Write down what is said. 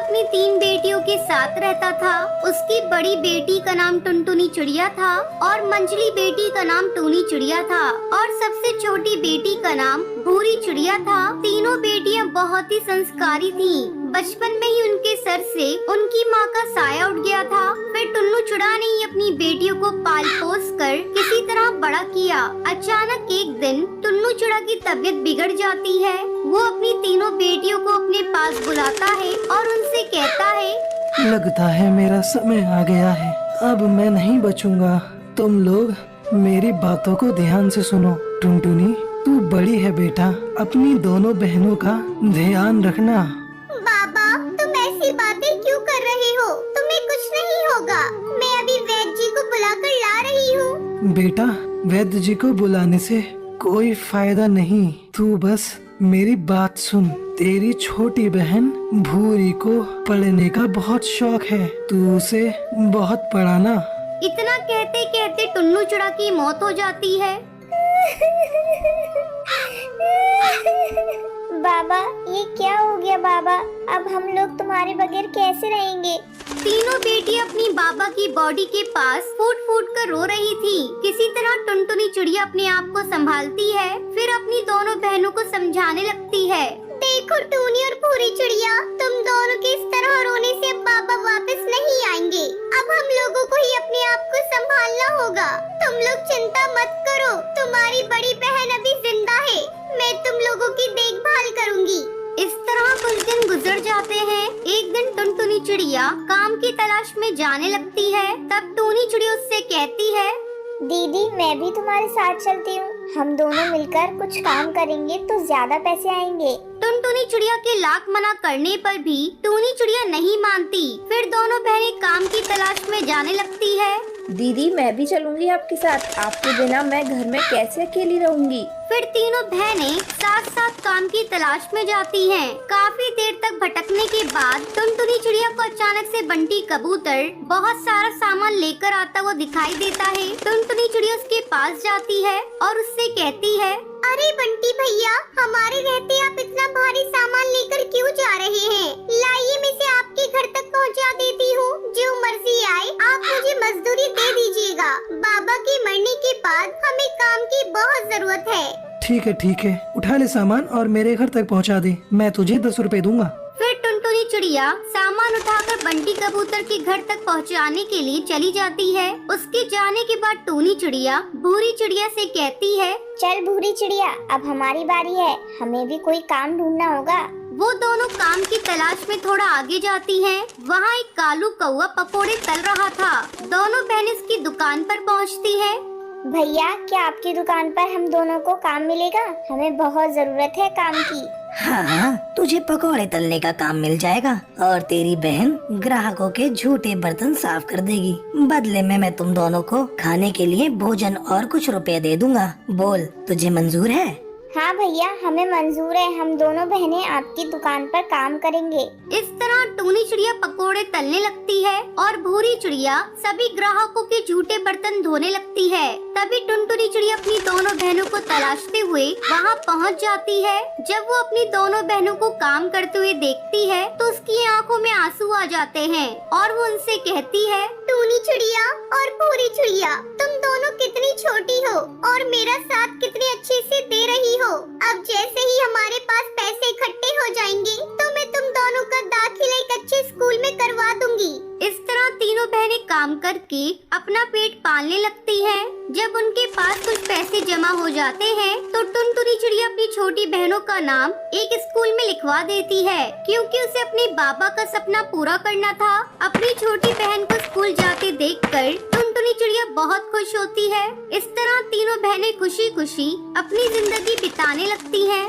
अपनी 3 बेटियों के साथ रहता था। उसकी बड़ी बेटी का नाम टुनटुनी चिड़िया था और मंझली बेटी का नाम टूनी चिड़िया था और सबसे छोटी बेटी का नाम भूरी चिड़िया था। तीनों बेटियां बहुत ही संस्कारी थीं। बचपन में ही उनके सर से उनकी माँ का साया उठ गया था। फिर टुन्नू चिड़ा ने ही अपनी बेटियों को पाल पोस कर किसी तरह बड़ा किया। अचानक एक दिन टुन्नू चिड़ा की तबीयत बिगड़ जाती है। वो अपनी तीनों बेटियों को अपने पास बुलाता है और उनसे कहता है, लगता है मेरा समय आ गया है, अब मैं नहीं बचूंगा। तुम लोग मेरी बातों को ध्यान से सुनो। टुनटुनी, तू बड़ी है बेटा, अपनी दोनों बहनों का ध्यान रखना। बाबा, तुम ऐसी बातें क्यों कर रहे हो? तुम्हें कुछ नहीं होगा। मैं अभी वैद्य जी को बुलाकर ला रही हूँ। बेटा, वैद्य जी को बुलाने से कोई फायदा नहीं। तू बस मेरी बात सुन। तेरी छोटी बहन भूरी को पढ़ने का बहुत शौक है, तू उसे बहुत पढ़ाना। इतना कहते कहते टुन्नू चिड़ा की मौत हो जाती है। बाबा, ये क्या हो गया बाबा? अब हम लोग तुम्हारे बगैर कैसे रहेंगे? तीनों बेटियां अपनी बाबा की बॉडी के पास फूट फूट कर रो रही थी। किसी तरह टुनटुनी चिड़िया अपने आप को संभालती है, फिर अपनी दोनों बहनों को समझाने लगती है। देखो टूनी और भूरी चिड़िया, तुम दोनों के इस तरह रोने से अब बाबा वापस नहीं आएंगे। अब हम लोगों को ही अपने आप को संभालना होगा। तुम लोग चिंता मत करो, तुम्हारी बड़ी बहन अभी जिंदा है। मैं तुम लोगों की देखभाल करूंगी। इस तरह कुछ दिन गुजर जाते हैं। एक दिन टुनटुनी चिड़िया काम की तलाश में जाने लगती है। तब टूनी चिड़िया उससे कहती है, दीदी, मैं भी तुम्हारे साथ चलती हूँ। हम दोनों मिलकर कुछ काम करेंगे तो ज्यादा पैसे आएंगे। टुनटुनी चिड़िया के लाख मना करने पर भी टूनी चिड़िया नहीं मानती। फिर दोनों बहनें काम की तलाश में जाने लगती है। दीदी, मैं भी चलूंगी आपके साथ। आपके बिना मैं घर में कैसे अकेली रहूंगी? फिर तीनों बहनें साथ साथ काम की तलाश में जाती हैं। काफी देर तक भटकने के बाद टुनटुनी चिड़िया को अचानक से बंटी कबूतर बहुत सारा सामान लेकर आता हुआ दिखाई देता है। टुनटुनी चिड़िया उसके पास जाती है और उससे कहती है, अरे बंटी भैया, हमारे रहते आप इतना भारी सामान लेकर क्यों जा रहे हैं? लाइए, मैं इसे आपके घर तक पहुंचा देती हूँ। जो मर्जी आए, आप मुझे मजदूरी दे दीजिएगा। बाबा के मरने के बाद हमें काम की बहुत जरूरत है। ठीक है, उठा ले सामान और मेरे घर तक पहुंचा दे। मैं तुझे 10 रुपए दूंगा। फिर टुनटुनी चिड़िया सामान उठाकर बंटी कबूतर के घर तक पहुंचाने के लिए चली जाती है। उसके जाने के बाद टूनी चिड़िया भूरी चिड़िया से कहती है, चल भूरी चिड़िया, अब हमारी बारी है। हमें भी कोई काम ढूंढना होगा। वो दोनों काम की तलाश में थोड़ा आगे जाती हैं। वहाँ एक कालू कौवा पकोड़े तल रहा था। दोनों बहनें उसकी दुकान पर पहुँचती है। भैया, क्या आपकी दुकान पर हम दोनों को काम मिलेगा? हमें बहुत जरूरत है काम की। हाँ, तुझे पकौड़े तलने का काम मिल जाएगा और तेरी बहन ग्राहकों के झूठे बर्तन साफ कर देगी। बदले में मैं तुम दोनों को खाने के लिए भोजन और कुछ रुपए दे दूंगा। बोल, तुझे मंजूर है? हाँ भैया, हमें मंजूर है। हम दोनों बहनें आपकी दुकान पर काम करेंगे। इस तरह टूनी चिड़िया पकोड़े तलने लगती है और भूरी चिड़िया सभी ग्राहकों के झूठे बर्तन धोने लगती है। तभी टुनटुनी चिड़िया अपनी दोनों बहनों को तलाशते हुए वहाँ पहुँच जाती है। जब वो अपनी दोनों बहनों को काम करते हुए देखती है तो उसकी आंखों में आंसू आ जाते हैं और वो उनसे कहती है, टूनी चिड़िया और भूरी चिड़िया, तुम दोनों कितनी छोटी हो और मेरा साथ कितने अच्छे से दे रही हो। अब जैसे ही हमारे पास पैसे इकट्ठे हो जाएंगे तो मैं तुम दोनों का दाखिला एक अच्छे स्कूल में करवा दूंगी। इस तरह तीनों बहनें काम करके अपना पेट पालने लगती हैं। जब उनके पास कुछ पैसे जमा हो जाते हैं तो टुनटुनी चिड़िया अपनी छोटी बहनों का नाम एक स्कूल में लिखवा देती है, क्योंकि उसे अपने बाबा का सपना पूरा करना था। अपनी छोटी बहन को स्कूल जाते देखकर टुनटुनी चिड़िया बहुत खुश होती है। इस तरह तीनों बहनें खुशी खुशी अपनी जिंदगी बिताने लगती हैं।